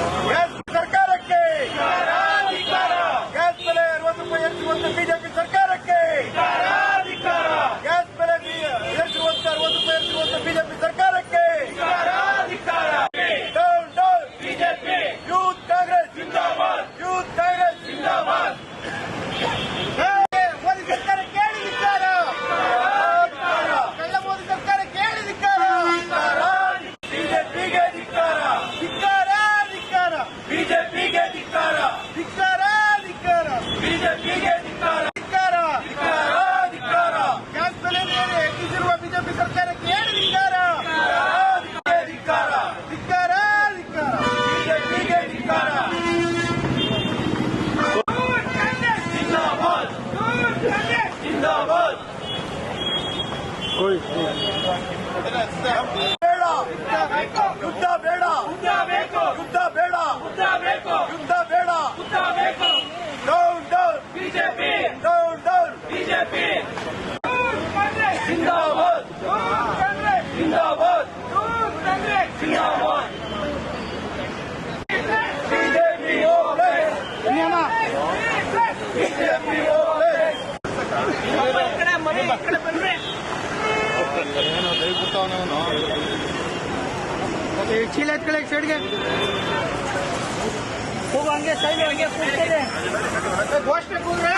ಸರ್ಕಾರಕ್ಕೆ ಗ್ಯಾಸ್ ಬೆಲೆ 60 ರೂಪಾಯಿ ಏರಿಸುವಂತ ಬಿಜೆಪಿ ಸರ್ಕಾರಕ್ಕೆ ಗ್ಯಾಸ್ ಬೆಲೆ ಏರಿಸುವಂತ 60 ರೂಪಾಯಿ ಏರಿಸುವಂತ ಬಿಜೆಪಿ ಸರ್ಕಾರಕ್ಕೆ down down BJP youth Congress ಜಿಂದಾಬಾದ್ ಯೂತ್ ಕಾಂಗ್ರೆಸ್ ಜಿಂದಾಬಾದ್ ಮೋದಿ ಸರ್ಕಾರ ಕೇಳಿದಿದ್ದಾರ ಕಳ್ಳ ಮೋದಿ ಸರ್ಕಾರ ಕೇಳಿದಿದ್ದಾರ ಬಿಜೆಪಿಗೆ ಧಿಕ್ಕಾರ ಧಿಕ್ಕಾರ ಧಿಕ್ಕಾರ ಬಿಜೆಪಿಗೆ ಧಿಕ್ಕಾರ ಧಿಕ್ಕಾರ ಧಿಕ್ಕಾರ ಬಿಜೆಪಿಗೆ ಧಿಕ್ಕಾರ ಧಿಕ್ಕಾರ ಧಿಕ್ಕಾರ ಧಿಕ್ಕಾರ ಗ್ಯಾಸ್ ಬೆಲೆ ಹೆಚ್ಚಿಸಿರುವ ಬಿಜೆಪಿ ಸರ್ಕಾರಕ್ಕೆ ಧಿಕ್ಕಾರ ಧಿಕ್ಕಾರ ಧಿಕ್ಕಾರ ಧಿಕ್ಕಾರ ಬಿಜೆಪಿಗೆ ಧಿಕ್ಕಾರ ಜಿಂದಾಬಾದ್ ಜಿಂದಾಬಾದ್ ಯುದ್ಧ ಬೇಡ ಯುದ್ಧ ಬೇಕು ಯುದ್ಧ ಬೇಡ ಯುದ್ಧ ಬೇಕು ಯುದ್ಧ ಬೇಡ ಯುದ್ಧ ಬೇಕು down down BJP down down BJP ಜಿಂದಾಬಾದ್ ಜಿಂದಾಬಾದ್ ಜಿಂದಾಬಾದ್ ಬಿಜೆಪಿ ಹೋಗ್ಲೇಸ್ ಬಿಜೆಪಿ ಹೋಗ್ಲೇಸ್ ಚೀಲ ಎತ್ಕೊಳ್ಳಿ ಸೈಡ್ಗೆ ಹೋಗು ಹಂಗೆ ಸೈಡ್ ಹಂಗೆ ಕೂಗ್ತದೆ ಘೋಷಣೆ ಕೂಗ್ರೆ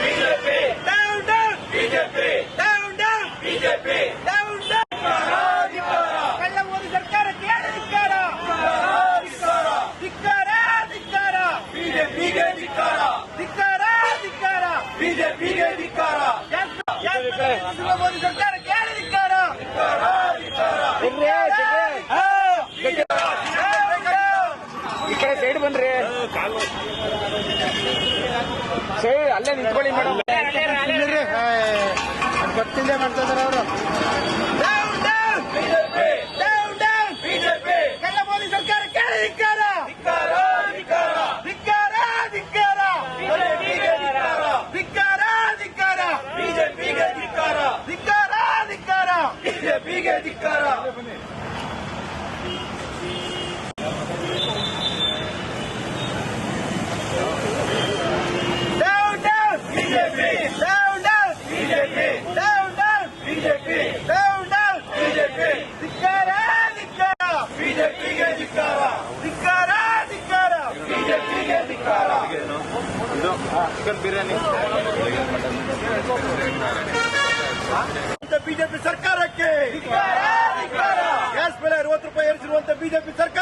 BJP down down BJP down down BJP down down ಕಳ್ಳ ಮೋದಿ ಸರ್ಕಾರಕ್ಕೆ ಧಿಕ್ಕಾರ ಧಿಕ್ಕಾರ ಧಿಕ್ಕಾರ ಬಿಜೆಪಿಗೆ ಧಿಕ್ಕಾರ ಧಿಕ್ಕಾರ ಧಿಕ್ಕಾರ ಬಿಜೆಪಿಗೆ ಧಿಕ್ಕಾರ ಮೋದಿ ಸರ್ಕಾರಕ್ಕೆ ಧಿಕ್ಕಾರ ಈ ಕಡೆ ಸೈಡ್ ಬನ್ರಿ ಸೈಡ್ ಅಲ್ಲೇ ನಿಂತ್ಕೊಳ್ಳಿ ಮೇಡಮ್ ಗೊತ್ತಿಲ್ಲ ಮಾಡ್ತಾ ಇದಾರೆ ಅವರು ಬಿಜೆಪಿ ಕಳ್ಳ ಮೋದಿ ಸರ್ಕಾರ ಕೇಳಿ ಧಿಕ್ಕಾರ ಧಿಕ್ಕಾರ ಧಿಕ್ಕಾರ ಧಿಕ್ಕಾರ ಧಿಕ್ಕಾರ ಧಿಕ್ಕಾರ ಬಿಜೆಪಿಗೆ ಧಿಕ್ಕಾರ ಧಿಕ್ಕಾರ ಧಿಕ್ಕಾರ ಬಿಜೆಪಿಗೆ ಧಿಕ್ಕಾರ down down BJP down down BJP down down BJP down down BJP ಧಿಕ್ಕಾರ ಧಿಕ್ಕಾರ ಬಿಜೆಪಿಗೆ ಧಿಕ್ಕಾರ ಧಿಕ್ಕಾರ ಧಿಕ್ಕಾರ ಬಿಜೆಪಿಗೆ ಧಿಕ್ಕಾರ ಚಿಕನ್ ಬಿರಿಯಾನಿ ಬಿಜೆಪಿ ಸರ್ಕಾರಕ್ಕೆ ಗ್ಯಾಸ್ ಬೆಲೆ 60 ರೂಪಾಯಿ ಏರಿಸಿರುವಂತ ಬಿಜೆಪಿ ಸರ್ಕಾರ